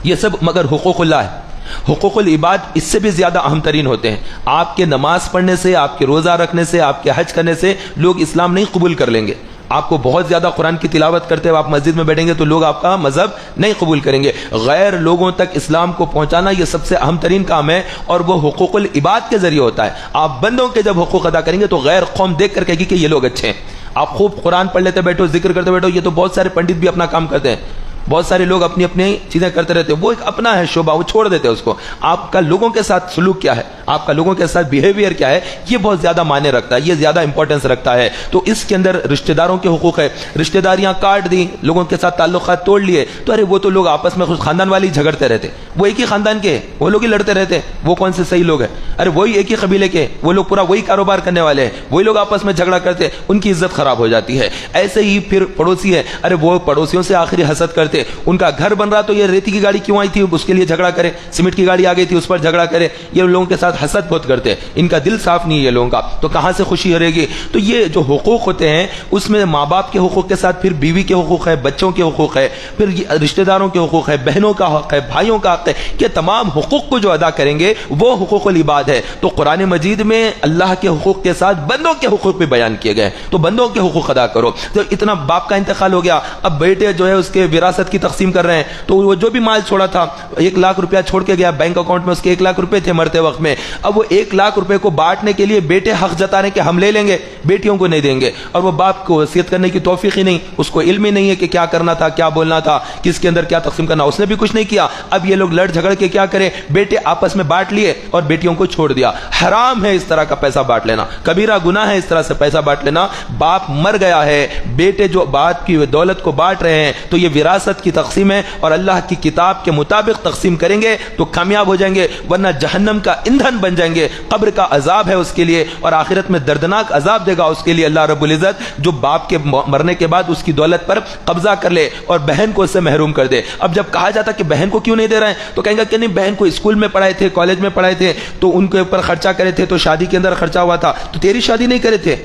یہ سب مگر حقوق اللہ ہے. حقوق العباد اس سے بھی زیادہ اہم ترین ہوتے ہیں. آپ کے نماز پڑھنے سے, آپ کے روزہ رکھنے سے, آپ کے حج کرنے سے لوگ اسلام نہیں قبول کر لیں گے. آپ کو بہت زیادہ قرآن کی تلاوت کرتے ہوئے آپ مسجد میں بیٹھیں گے تو لوگ آپ کا مذہب نہیں قبول کریں گے. غیر لوگوں تک اسلام کو پہنچانا یہ سب سے اہم ترین کام ہے, اور وہ حقوق العباد کے ذریعے ہوتا ہے. آپ بندوں کے جب حقوق ادا کریں گے تو غیر قوم دیکھ کر کہے گی کہ یہ لوگ اچھے ہیں. آپ خوب قرآن پڑھ لیتے بیٹھو, ذکر کرتے بیٹھو, یہ تو بہت سارے پنڈت بھی اپنا کام کرتے ہیں, بہت سارے لوگ اپنی اپنی چیزیں کرتے رہتے ہیں, وہ ایک اپنا ہے شعبہ, وہ چھوڑ دیتے ہیں اس کو. آپ کا لوگوں کے ساتھ سلوک کیا ہے, آپ کا لوگوں کے ساتھ بیہیویئر کیا ہے, یہ بہت زیادہ معنی رکھتا ہے, یہ زیادہ امپورٹنس رکھتا ہے. تو اس کے اندر رشتہ داروں کے حقوق ہے. رشتہ داریاں کاٹ دی, لوگوں کے ساتھ تعلقات توڑ لیے, تو ارے وہ تو لوگ آپس میں خاندان والی جھگڑتے رہتے, وہ ایک ہی خاندان کے, وہ لوگ ہی لڑتے رہتے, وہ کون سے صحیح لوگ ہیں؟ ارے وہی ایک ہی قبیلے کے, وہ لوگ پورا وہی کاروبار کرنے والے ہیں, وہی لوگ آپس میں جھگڑا کرتے, ان کی عزت خراب ہو جاتی ہے. ایسے ہی پھر پڑوسی ہے, ارے وہ پڑوسیوں سے آخری حسد کرتے, ان کا گھر بن رہا تو یہ ریتی کی گاڑی کیوں آئی تھی اس کے لیے جھگڑا کرے, سیمنٹ کی گاڑی آ گئی تھی اس پر جھگڑا کرے. یہ لوگوں کے ساتھ حسد بہت کرتے, ان کا دل صاف نہیں ہے یہ لوگوں کا, تو کہاں سے خوشی رہے گی؟ تو یہ جو حقوق ہوتے ہیں اس میں ماں باپ کے حقوق کے ساتھ پھر بیوی کے حقوق ہے, بچوں کے حقوق ہے, پھر رشتہ داروں کے حقوق ہے, بہنوں کا حق ہے, بھائیوں کا حق ہے, کہ تمام حقوق کو جو ادا کریں گے وہ حقوق العباد ہے. تو قرآن مجید میں اللہ کے حقوق کے ساتھ بندوں کے حقوق بھی بیان کیے گئے, تو بندوں کے حقوق ادا کرو. تو اتنا باپ کا انتقال ہو گیا, اب بیٹے جو ہے اس کے وراثت کی تقسیم کر رہے ہیں, تو وہ جو بھی مال چھوڑا تھا, 1 لاکھ روپیہ چھوڑ کے گیا, بینک اکاؤنٹ میں اس کے 1 لاکھ روپے تھے مرتے وقت میں, اب وہ 1 لاکھ روپے کو بانٹنے کے لیے بیٹے حق جتا رہے کہ ہم لے لیں گے, بیٹیوں کو نہیں دیں گے. اور وہ باپ کو وصیت کرنے کی توفیق ہی نہیں, اس کو علم ہی نہیں ہے کہ کیا کرنا تھا, کیا بولنا تھا, کس کے اندر کیا تقسیم کرنا, اس نے بھی کچھ نہیں کیا. اب یہ لوگ لڑ جھگڑ کے کیا کریں, بیٹے آپس میں بانٹ لیے اور بیٹیوں کو چھوڑ دیا. حرام ہے اس طرح کا پیسہ بانٹ لینا, کبیرہ گناہ ہے اس طرح سے پیسہ بانٹ لینا. باپ مر گیا ہے, بیٹے جو باپ کی دولت کو بانٹ رہے ہیں, تو یہ وراثت وراثت کی تقسیم ہے اور اللہ کی کتاب کے مطابق تقسیم کریں گے تو کامیاب ہو جائیں گے، ورنہ جہنم کا ایندھن بن جائیں گے، قبر کا عذاب ہے اس کے لیے، اور آخرت میں دردناک عذاب دے گا اس کے لیے اللہ رب العزت، جو باپ کے مرنے کے بعد اس کی دولت پر قبضہ کر لے اور بہن کو اس سے محروم کر دے۔ اب جب کہا جاتا کہ بہن کو کیوں نہیں دے رہے ہیں تو کہیں گا کہ نہیں، بہن کو اسکول میں پڑھائے تھے، کالج میں پڑھائے تھے، تو ان کے اوپر خرچہ کرے تھے، تو شادی کے اندر خرچہ ہوا تھا، تو تیری شادی نہیں کرے تھے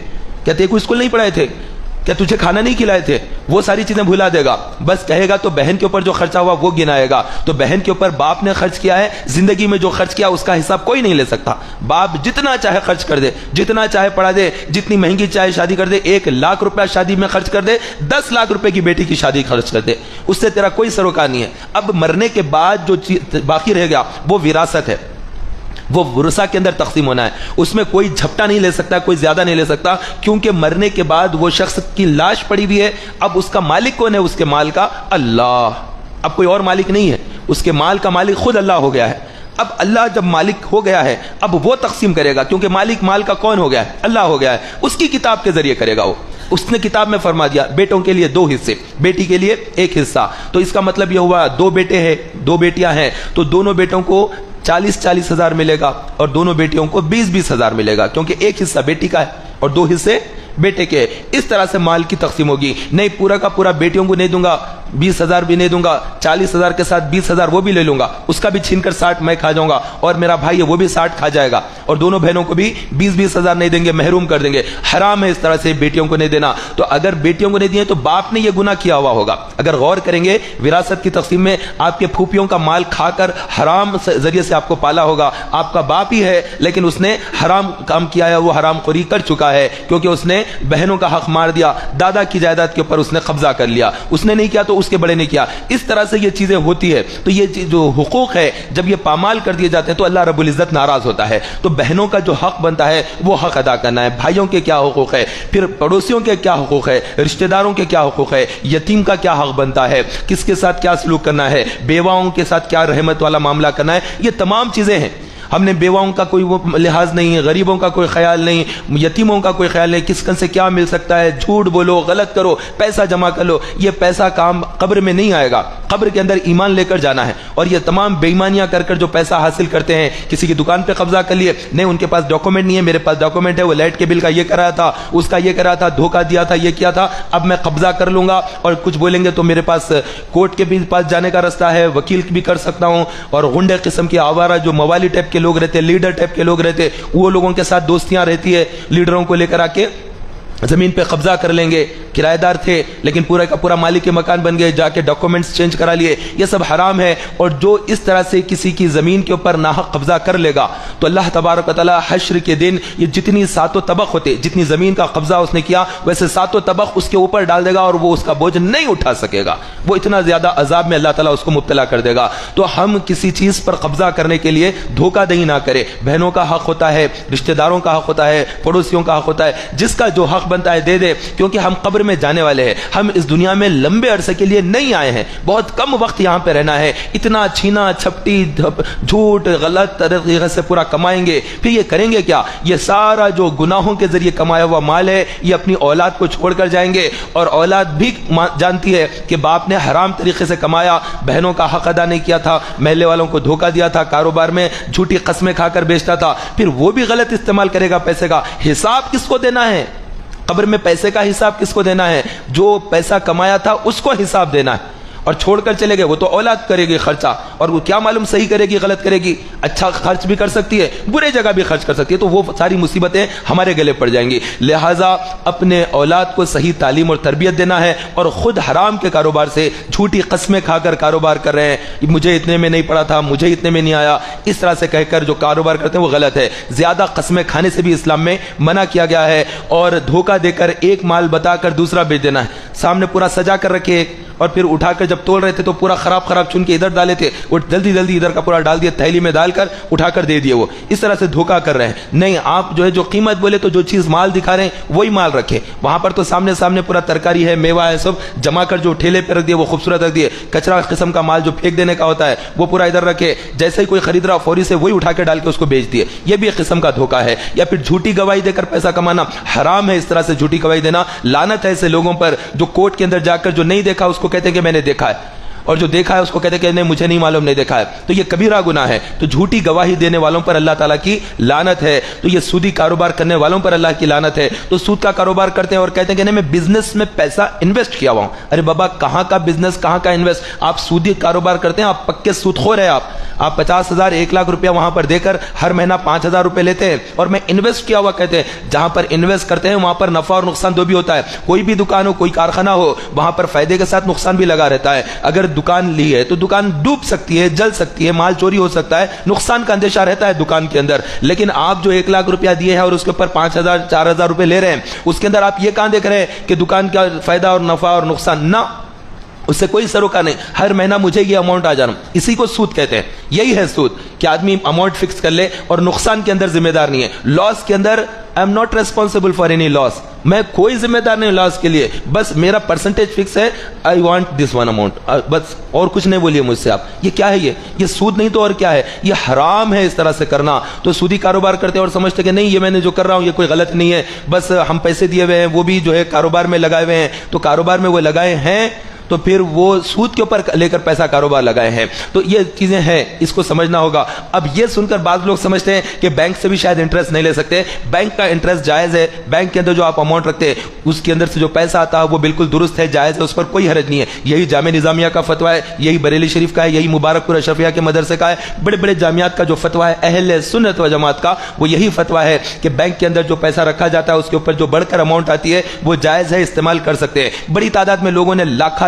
کیا؟ تیرے کو اسکول نہیں پڑھائے تھے کیا؟ تجھے کھانا نہیں کھلائے تھے؟ وہ ساری چیزیں بھلا دے گا، بس کہے گا تو بہن کے اوپر جو خرچہ ہوا وہ گنائے گا۔ تو بہن کے اوپر باپ نے خرچ کیا ہے، زندگی میں جو خرچ کیا اس کا حساب کوئی نہیں لے سکتا۔ باپ جتنا چاہے خرچ کر دے، جتنا چاہے پڑھا دے، جتنی مہنگی چاہے شادی کر دے، 1,00,000 روپیہ شادی میں خرچ کر دے، 10 لاکھ روپے کی بیٹی کی شادی خرچ کر دے، اس سے تیرا کوئی سروکار نہیں ہے۔ اب مرنے کے بعد جو باقی رہ گیا وہ وراثت ہے، وہ ورثہ کے اندر تقسیم ہونا ہے، اس میں کوئی جھپٹا نہیں لے سکتا، کوئی زیادہ نہیں لے سکتا، کیونکہ مرنے کے بعد وہ شخص کی لاش پڑی ہوئی ہے۔ اب اس کا مالک کون ہے؟ اس کے مال کا اللہ، اب کوئی اور مالک نہیں ہے، اس کے مال کا مالک خود اللہ ہو گیا ہے۔ اب اللہ جب مالک ہو گیا ہے اب وہ تقسیم کرے گا، کیونکہ مالک مال کا کون ہو گیا ہے؟ اللہ ہو گیا ہے، اس کی کتاب کے ذریعے کرے گا وہ۔ اس نے کتاب میں فرما دیا بیٹوں کے لیے 2 حصے، بیٹی کے لیے 1 حصہ، تو اس کا مطلب یہ ہوا 2 بیٹے ہیں 2 بیٹیاں ہیں تو دونوں بیٹوں کو 40,000 ہزار ملے گا اور دونوں بیٹیوں کو 20,000 ہزار ملے گا، کیونکہ 1 حصہ بیٹی کا ہے اور 2 حصے بیٹے کے۔ اس طرح سے مال کی تقسیم ہوگی۔ نہیں پورا کا پورا بیٹیوں کو نہیں دوں گا، 20,000 بھی نہیں دوں گا، 40,000 کے ساتھ 20,000 وہ بھی لے لوں گا، اس کا بھی چھین کر 60 میں کھا جاؤں گا، اور میرا بھائی ہے وہ بھی 60 کھا جائے گا، اور دونوں بہنوں کو بھی 20,000 ہزار نہیں دیں گے، محروم کر دیں گے۔ حرام ہے اس طرح سے بیٹیوں کو نہیں دینا۔ تو اگر بیٹیوں کو نہیں دیے تو باپ نے یہ گناہ کیا ہوا ہوگا۔ اگر غور کریں گے وراثت کی تقسیم میں، آپ کے پھوپھیوں کا مال کھا کر حرام ذریعے سے آپ کو پالا ہوگا، آپ کا باپ ہی ہے لیکن اس نے حرام کام کیا ہے، وہ حرام خوری کر چکا ہے، کیونکہ اس نے بہنوں کا حق مار دیا، دادا کی جائیداد کے اوپر اس نے قبضہ کر لیا، اس نے نہیں کیا تو اس کے بڑے نے کیا۔ اس طرح سے یہ چیزیں ہوتی ہے۔ تو یہ جو حقوق ہے جب یہ پامال کر دیے جاتے ہیں تو اللہ رب العزت ناراض ہوتا ہے۔ تو بہنوں کا جو حق بنتا ہے وہ حق ادا کرنا ہے، بھائیوں کے کیا حقوق ہے، پھر پڑوسیوں کے کیا حقوق ہے، رشتہ داروں کے کیا حقوق ہے، یتیم کا کیا حق بنتا ہے، کس کے ساتھ کیا سلوک کرنا ہے، بیواؤں کے ساتھ کیا رحمت والا معاملہ کرنا ہے، یہ تمام چیزیں ہیں۔ ہم نے بیواؤں کا کوئی وہ لحاظ نہیں، غریبوں کا کوئی خیال نہیں، یتیموں کا کوئی خیال نہیں، کس کن سے کیا مل سکتا ہے، جھوٹ بولو، غلط کرو، پیسہ جمع کر لو، یہ پیسہ کام قبر میں نہیں آئے گا۔ قبر کے اندر ایمان لے کر جانا ہے، اور یہ تمام بے ایمانیاں کر کر جو پیسہ حاصل کرتے ہیں، کسی کی دکان پہ قبضہ کر لیے، نہیں ان کے پاس ڈاکومنٹ نہیں ہے، میرے پاس ڈاکومنٹ ہے، وہ لائٹ کے بل کا یہ کرایا تھا، اس کا یہ کرایا تھا، دھوکہ دیا تھا، یہ کیا تھا، اب میں قبضہ کر لوں گا، اور کچھ بولیں گے تو میرے پاس کورٹ کے بھی پاس جانے کا راستہ ہے، وکیل بھی کر سکتا ہوں، اور غنڈے قسم کے آوارہ جو موالی ٹائپ کے لوگ رہتے، لیڈر ٹائپ کے لوگ رہتے، وہ لوگوں کے ساتھ دوستیاں رہتی ہے، لیڈروں کو لے کر آ کے زمین پہ قبضہ کر لیں گے، کرایہ دار تھے لیکن پورا کا پورا مالک کے مکان بن گئے، جا کے ڈاکومنٹس چینج کرا لیے، یہ سب حرام ہے۔ اور جو اس طرح سے کسی کی زمین کے اوپر ناحق قبضہ کر لے گا تو اللہ تبارک و تعالی حشر کے دن یہ جتنی 7 طبق ہوتے، جتنی زمین کا قبضہ اس نے کیا ویسے 7 طبق اس کے اوپر ڈال دے گا، اور وہ اس کا بوجھ نہیں اٹھا سکے گا، وہ اتنا زیادہ عذاب میں اللہ تعالیٰ اس کو مبتلا کر دے گا۔ تو ہم کسی چیز پر قبضہ کرنے کے لیے دھوکہ دہی نہ کرے۔ بہنوں کا حق ہوتا ہے، رشتہ داروں کا حق ہوتا ہے، پڑوسیوں کا حق ہوتا ہے، جس کا جو حق بنتا ہے دے دے، کیونکہ ہم قبر میں جانے والے ہیں، ہم اس دنیا میں لمبے عرصے کے لیے نہیں آئے ہیں، بہت کم وقت یہاں پہ رہنا ہے۔ اتنا چھینا چھپٹی جھوٹ غلط طریقے سے پورا کمائیں گے، پھر یہ کریں گے کیا؟ یہ سارا جو گناہوں کے ذریعے کمایا ہوا مال ہے یہ اپنی اولاد کو چھوڑ کر جائیں گے، اور اولاد بھی جانتی ہے کہ باپ نے حرام طریقے سے کمایا، بہنوں کا حق ادا نہیں کیا تھا، محلے والوں کو دھوکہ دیا تھا، کاروبار میں جھوٹی قسمیں کھا کر بیچتا تھا، پھر وہ بھی غلط استعمال کرے گا پیسے کا۔ حساب کس کو دینا ہے؟ قبر میں پیسے کا حساب کس کو دینا ہے؟ جو پیسہ کمایا تھا اس کو حساب دینا ہے، اور چھوڑ کر چلے گئے وہ تو اولاد کرے گی خرچہ، اور وہ کیا معلوم صحیح کرے گی غلط کرے گی، اچھا خرچ بھی کر سکتی ہے، برے جگہ بھی خرچ کر سکتی ہے، تو وہ ساری مصیبتیں ہمارے گلے پڑ جائیں گی۔ لہٰذا اپنے اولاد کو صحیح تعلیم اور تربیت دینا ہے، اور خود حرام کے کاروبار سے جھوٹی قسمیں کھا کر کاروبار کر رہے ہیں، مجھے اتنے میں نہیں پڑا تھا، مجھے اتنے میں نہیں آیا، اس طرح سے کہہ کر جو کاروبار کرتے ہیں وہ غلط ہے۔ زیادہ قسمیں کھانے سے بھی اسلام میں منع کیا گیا ہے، اور دھوکہ دے کر ایک مال بتا کر دوسرا بیچ دینا ہے، سامنے پورا سجا کر رکھے اور پھر اٹھا کر جب تول رہے تھے تو پورا خراب چن کے ادھر ڈالے تھے، وہ جلدی ادھر کا پورا ڈال دیا، تھیلی میں ڈال کر اٹھا کر دے دیے، وہ اس طرح سے دھوکہ کر رہے ہیں۔ نہیں، آپ جو ہے جو قیمت بولے تو جو چیز مال دکھا رہے ہیں وہی مال رکھے، وہاں پر تو سامنے پورا ترکاری ہے، میوہ ہے، سب جمع کر جو ٹھیلے پہ رکھ دیے وہ خوبصورت رکھ دیے، کچرا قسم کا مال جو پھینک دینے کا ہوتا ہے وہ پورا ادھر رکھے، جیسے ہی کوئی خرید رہا فوری سے وہی اٹھا کے ڈال کے اس کو بیچ دیے، یہ بھی ایک قسم کا دھوکہ ہے۔ یا پھر جھوٹی گواہی دے کر پیسہ کمانا حرام ہے، اس طرح سے جھوٹی گواہی دینا، لعنت ہے ایسے لوگوں پر جو کورٹ کے اندر جا کر جو نہیں دیکھا اس کو کہتے ہیں کہ میں نے دیکھا ہے، اور جو دیکھا ہے اس کو کہتے کہ نہیں مجھے نہیں معلوم، نہیں دیکھا ہے، تو یہ کبیرہ گناہ ہے۔ تو جھوٹی گواہی دینے والوں پر اللہ تعالیٰ کی لعنت ہے، تو یہ سودی کاروبار کرنے والوں پر اللہ کی لعنت ہے۔ تو سود کا کاروبار کرتے ہیں اور کہتے ہیں کہ نہیں میں بزنس میں پیسہ انویسٹ کیا ہوا ہوں۔ ارے بابا کہاں کا بزنس، کہاں کا انویسٹ؟ آپ سودی کاروبار کرتے ہیں، آپ پکے سود خور ہیں۔ آپ 50,000 1 لاکھ روپیہ وہاں پر دے کر ہر مہینہ 5,000 روپے لیتے ہیں اور میں انویسٹ کیا ہوا کہتے ہیں۔ جہاں پر انویسٹ کرتے ہیں وہاں پر نفع اور نقصان دو بھی ہوتا ہے۔ کوئی بھی دکان ہو، کوئی کارخانہ ہو، وہاں پر فائدے کے ساتھ نقصان بھی لگا رہتا ہے۔ اگر دکان لی ہے تو دکان ڈوب سکتی ہے، جل سکتی ہے، مال چوری ہو سکتا ہے، نقصان کا اندیشہ رہتا ہے دکان کے اندر۔ لیکن آپ جو 1 لاکھ روپیہ دیے ہیں اور اس کے اوپر 5,000 4,000 روپے لے رہے ہیں، اس کے اندر آپ یہ کہاں دیکھ رہے ہیں کہ دکان کا فائدہ اور نفع اور نقصان؟ نہ، اس سے کوئی سروکار نہیں، ہر مہینہ مجھے یہ اماؤنٹ آ جانا۔ اسی کو سود کہتے ہیں۔ یہی ہے سود کہ آدمی اماؤنٹ فکس کر لے اور نقصان کے اندر ذمہ دار نہیں ہے۔ لاس کے اندر I am not responsible for any loss, میں کوئی ذمہ دار نہیں لاس کے لیے، بس میرا پرسنٹیج فکس ہے، I want this one amount, بس اور کچھ نہیں بولیے مجھ سے آپ۔ یہ کیا ہے؟ یہ سود نہیں تو اور کیا ہے؟ یہ حرام ہے اس طرح سے کرنا۔ تو سودی کاروبار کرتے ہیں اور سمجھتے کہ نہیں یہ میں نے جو کر رہا ہوں یہ کوئی غلط نہیں ہے، بس ہم پیسے دیے ہوئے ہیں، وہ بھی جو ہے کاروبار میں لگائے ہوئے ہیں، تو کاروبار میں وہ لگائے ہیں تو پھر وہ سود کے اوپر لے کر پیسہ کاروبار لگائے ہیں۔ تو یہ چیزیں ہیں، اس کو سمجھنا ہوگا۔ اب یہ سن کر بعض لوگ سمجھتے ہیں کہ بینک سے بھی شاید انٹرسٹ نہیں لے سکتے۔ بینک کا انٹرسٹ جائز ہے، بینک کے اندر جو آپ اماؤنٹ رکھتے ہیں اس کے اندر سے جو پیسہ آتا ہے وہ بالکل درست ہے، جائز ہے، اس پر کوئی حرج نہیں ہے۔ یہی جامعہ نظامیہ کا فتویٰ ہے، یہی بریلی شریف کا ہے، یہی مبارک پور اشرفیہ کے مدرسے کا ہے، بڑے بڑے جامعات کا جو فتویٰ ہے اہل سنت و جماعت کا، وہ یہی فتویٰ ہے کہ بینک کے اندر جو پیسہ رکھا جاتا ہے اس کے اوپر جو بڑھ کر اماؤنٹ آتی ہے وہ جائز ہے، استعمال کر سکتے ہیں۔ بڑی تعداد میں لوگوں نے لاکھ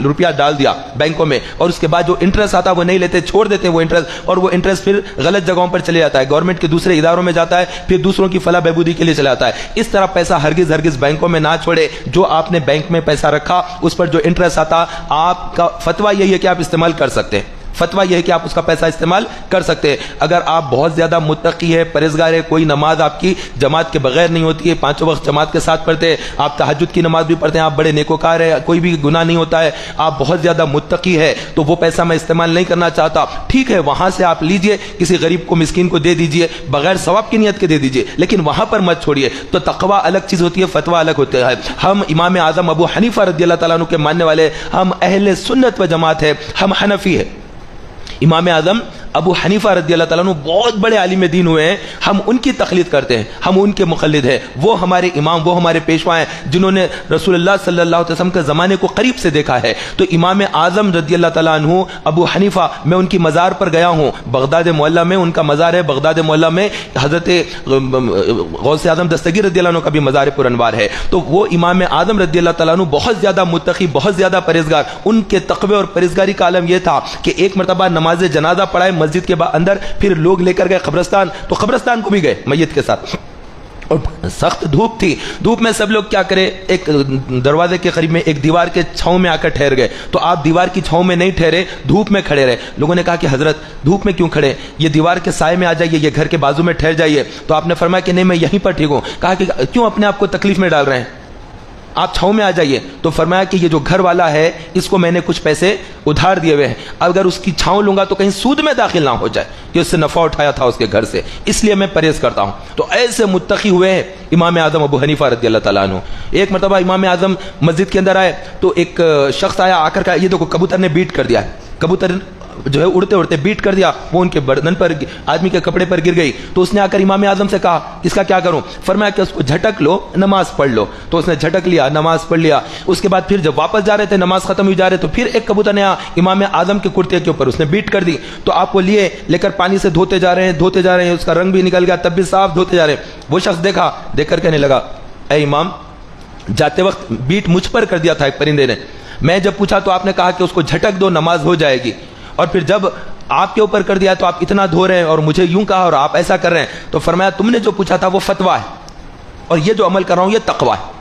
روپیہ ڈال دیا بینکوں میں اور اس کے بعد جو انٹرسٹ آتا ہے وہ نہیں لیتے، چھوڑ دیتے وہ انٹرسٹ، اور وہ انٹرسٹ پھر غلط جگہوں پر چلے جاتا ہے، گورنمنٹ کے دوسرے اداروں میں جاتا ہے، پھر دوسروں کی فلاح بہبودی کے لیے چلا جاتا ہے۔ اس طرح پیسہ ہرگز بینکوں میں نہ چھوڑے۔ جو آپ نے بینک میں پیسہ رکھا اس پر جو انٹرسٹ آتا، آپ کا فتویٰ یہی ہے کہ آپ استعمال کر سکتے ہیں۔ فتویٰ یہ ہے کہ آپ اس کا پیسہ استعمال کر سکتے ہیں۔ اگر آپ بہت زیادہ متقی ہے، پرہیزگار ہے، کوئی نماز آپ کی جماعت کے بغیر نہیں ہوتی ہے، 5 وقت جماعت کے ساتھ پڑھتے ہیں، آپ تہجد کی نماز بھی پڑھتے ہیں، آپ بڑے نیکوکار ہیں، کوئی بھی گناہ نہیں ہوتا ہے، آپ بہت زیادہ متقی ہے، تو وہ پیسہ میں استعمال نہیں کرنا چاہتا، ٹھیک ہے، وہاں سے آپ لیجئے، کسی غریب کو مسکین کو دے دیجئے، بغیر ثواب کی نیت کے دے دیجئے، لیکن وہاں پر مت چھوڑیے۔ تو تقویٰ الگ چیز ہوتی ہے، فتویٰ الگ ہوتا ہے۔ ہم امام اعظم ابو حنیفہ رضی اللہ تعالیٰ عنہ کے ماننے والے، ہم اہل سنت و جماعت ہے، ہم حنفی ہے۔ امام اعظم ابو حنیفہ رضی اللہ تعالیٰ عنہ بہت بڑے عالم دین ہوئے ہیں، ہم ان کی تقلید کرتے ہیں، ہم ان کے مقلد ہیں، وہ ہمارے امام، وہ ہمارے پیشوا ہیں جنہوں نے رسول اللہ صلی اللہ علیہ وسلم کے زمانے کو قریب سے دیکھا ہے۔ تو امام اعظم رضی اللہ تعالیٰ عنہ ابو حنیفہ، میں ان کی مزار پر گیا ہوں، بغداد معلیٰ میں ان کا مزار ہے، بغداد معلیٰ میں حضرت غوث اعظم دستگیر رضی اللہ عنہ کا بھی مزار پر انوار ہے۔ تو وہ امام اعظم رضی اللہ تعالیٰ عنہ بہت زیادہ متقی، بہت زیادہ پرہیزگار، ان کے تقوی اور پرہیزگاری کا عالم یہ تھا کہ ایک مرتبہ نماز جنازہ پڑھائے مسجد کے اندر، پھر لوگ لے کر گئے قبرستان، تو قبرستان کو بھی گئے میت کے ساتھ، اور سخت دھوپ تھی، دھوپ میں سب لوگ کیا کرے، ایک دروازے کے قریب میں ایک دیوار کے چھاؤں میں آ کر ٹھہر گئے۔ تو آپ دیوار کی چھاؤں میں نہیں ٹھہرے، دھوپ میں کھڑے رہے۔ لوگوں نے کہا کہ حضرت دھوپ میں کیوں کھڑے، یہ دیوار کے سائے میں آ جائیے، یہ گھر کے بازو میں ٹھہر جائیے۔ تو آپ نے فرمایا کہ نہیں میں یہیں پر ٹھیک ہوں۔ کہا کہ کیوں اپنے آپ کو تکلیف میں ڈال رہے ہیں، آپ چھاؤں میں آ جائیے۔ تو فرمایا کہ یہ جو گھر والا ہے اس کو میں نے کچھ پیسے ادھار دیے ہوئے ہیں، اگر اس کی چھاؤں لوں گا تو کہیں سود میں داخل نہ ہو جائے کہ اس سے نفع اٹھایا تھا اس کے گھر سے، اس لیے میں پرہیز کرتا ہوں۔ تو ایسے متقی ہوئے ہیں امام اعظم ابو حنیفہ رضی اللہ تعالیٰ عنہ۔ ایک مرتبہ امام اعظم مسجد کے اندر آئے تو ایک شخص آیا، آ کر کہا یہ دیکھو کبوتر نے بیٹ کر دیا ہے، کبوتر جو ہے اڑتے اڑتے بیٹ کر دیا، وہ ان کے بدن پر، آدمی کے کپڑے پر گر گئی۔ تو اس نے آ کر امام اعظم سے کہا اس کا کیا کروں؟ فرمایا کہ اس کو جھٹک لو، نماز پڑھ لو۔ تو اس نے جھٹک لیا، نماز پڑھ لیا۔ اس کے بعد پھر جب واپس جا رہے تھے، نماز ختم ہوئی جا رہے، تو پھر ایک کبوتر نے امام اعظم کے کرتے کے اوپر اس نے بیٹ کر دی۔ تو آپ وہ لے کر پانی سے دھوتے جا رہے ہیں، اس کا رنگ بھی نکل گیا، تب بھی صاف دھوتے جا رہے ہیں۔ وہ شخص دیکھ کر کہنے لگا اے امام، جاتے وقت بیٹ مجھ پر کر دیا تھا ایک پرندے نے، میں جب پوچھا تو آپ نے کہا کہ اس کو جھٹک دو، نماز ہو جائے گی، اور پھر جب آپ کے اوپر کر دیا تو آپ اتنا دھو رہے ہیں اور مجھے یوں کہا اور آپ ایسا کر رہے ہیں۔ تو فرمایا تم نے جو پوچھا تھا وہ فتویٰ ہے، اور یہ جو عمل کر رہا ہوں یہ تقویٰ ہے۔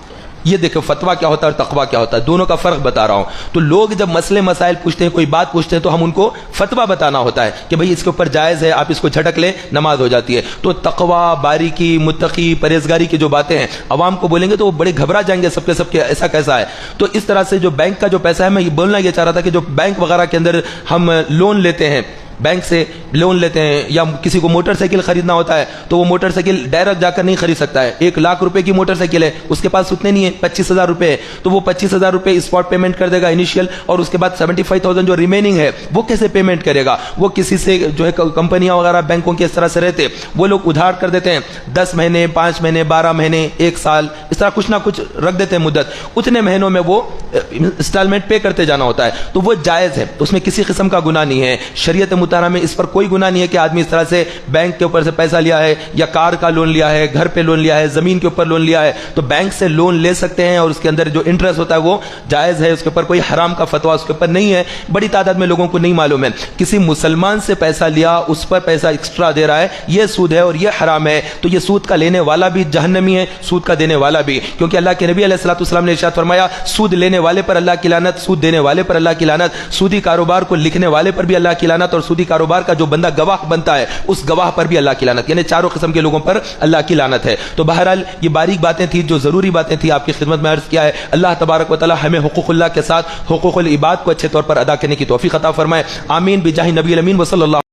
یہ دیکھو فتویٰ کیا ہوتا ہے اور تقویٰ کیا ہوتا ہے، دونوں کا فرق بتا رہا ہوں۔ تو لوگ جب مسئلے مسائل پوچھتے ہیں، کوئی بات پوچھتے ہیں، تو ہم ان کو فتویٰ بتانا ہوتا ہے کہ بھئی اس کے اوپر جائز ہے، آپ اس کو جھٹک لیں، نماز ہو جاتی ہے۔ تو تقویٰ، باریکی، متقی، پرہیزگاری کی جو باتیں ہیں عوام کو بولیں گے تو وہ بڑے گھبرا جائیں گے، سب کے ایسا کیسا ہے۔ تو اس طرح سے جو بینک کا جو پیسہ ہے، میں یہ بولنا یہ چاہ رہا تھا کہ جو بینک وغیرہ کے اندر ہم لون لیتے ہیں، بینک سے لون لیتے ہیں، یا کسی کو موٹر سائیکل خریدنا ہوتا ہے تو وہ موٹر سائیکل ڈائریکٹ جا کر نہیں خرید سکتا ہے، 1,00,000 روپے کی موٹر سائیکل ہے، اس کے پاس اتنے نہیں ہے، 25,000 روپے ہے، تو وہ 25,000 روپے اسپاٹ پیمنٹ کر دے گا انیشیل، اور اس کے بعد 75,000 جو ریمیننگ ہے وہ کیسے پیمنٹ کرے گا؟ وہ کسی سے جو ہے کمپنیاں وغیرہ بینکوں کے اس طرح سے رہتے، وہ لوگ ادھار کر دیتے ہیں 10 مہینے 5 مہینے 12 مہینے 1 سال، اس طرح کچھ نہ کچھ رکھ دیتے ہیں مدت، اتنے مہینوں میں وہ انسٹالمنٹ پے کرتے جانا ہوتا ہے، تو وہ جائز ہے، اس میں کسی قسم کا گناہ نہیں ہے، شریعت مطالعہ میں اس پر کوئی گناہ نہیں ہے کہ آدمی اس طرح سے بینک کے اوپر سے پیسہ لیا ہے، یا کار کا لون لیا ہے، گھر پہ لون لیا ہے، زمین کے اوپر لون لیا ہے، تو بینک سے لون لے سکتے ہیں، اور اس کے اندر جو انٹرسٹ ہوتا ہے وہ جائز ہے، اس کے اوپر کوئی حرام کا فتویٰ اس کے اوپر نہیں ہے، بڑی تعداد میں لوگوں کو نہیں معلوم ہے۔ کسی مسلمان سے پیسہ لیا، اس پر پیسہ ایکسٹرا دے رہا ہے، یہ سود ہے اور یہ حرام ہے، تو یہ سود کا لینے والا بھی جہنمی ہے، سود کا دینے والا بھی، کیونکہ اللہ کے نبی علیہ الصلوۃ والسلام نے ارشاد فرمایا سود لینے والے پر اللہ کی لعنت، سود دینے والے پر اللہ کی لعنت، سودی کاروبار کو لکھنے والے پر بھی اللہ کی لعنت، اور سودی کاروبار کا جو بندہ گواہ بنتا ہے اس گواہ پر بھی اللہ کی لعنت، یعنی چاروں قسم کے لوگوں پر اللہ کی لعنت ہے۔ تو بہرحال یہ باریک باتیں تھیں، جو ضروری باتیں تھیں، آپ کی خدمت میں عرض کیا ہے۔ اللہ تبارک و تعالی ہمیں حقوق اللہ کے ساتھ حقوق العباد کو اچھے طور پر ادا کرنے کی توفیق عطا فرمائے، آمین بجاہ نبی الامین وصلی اللہ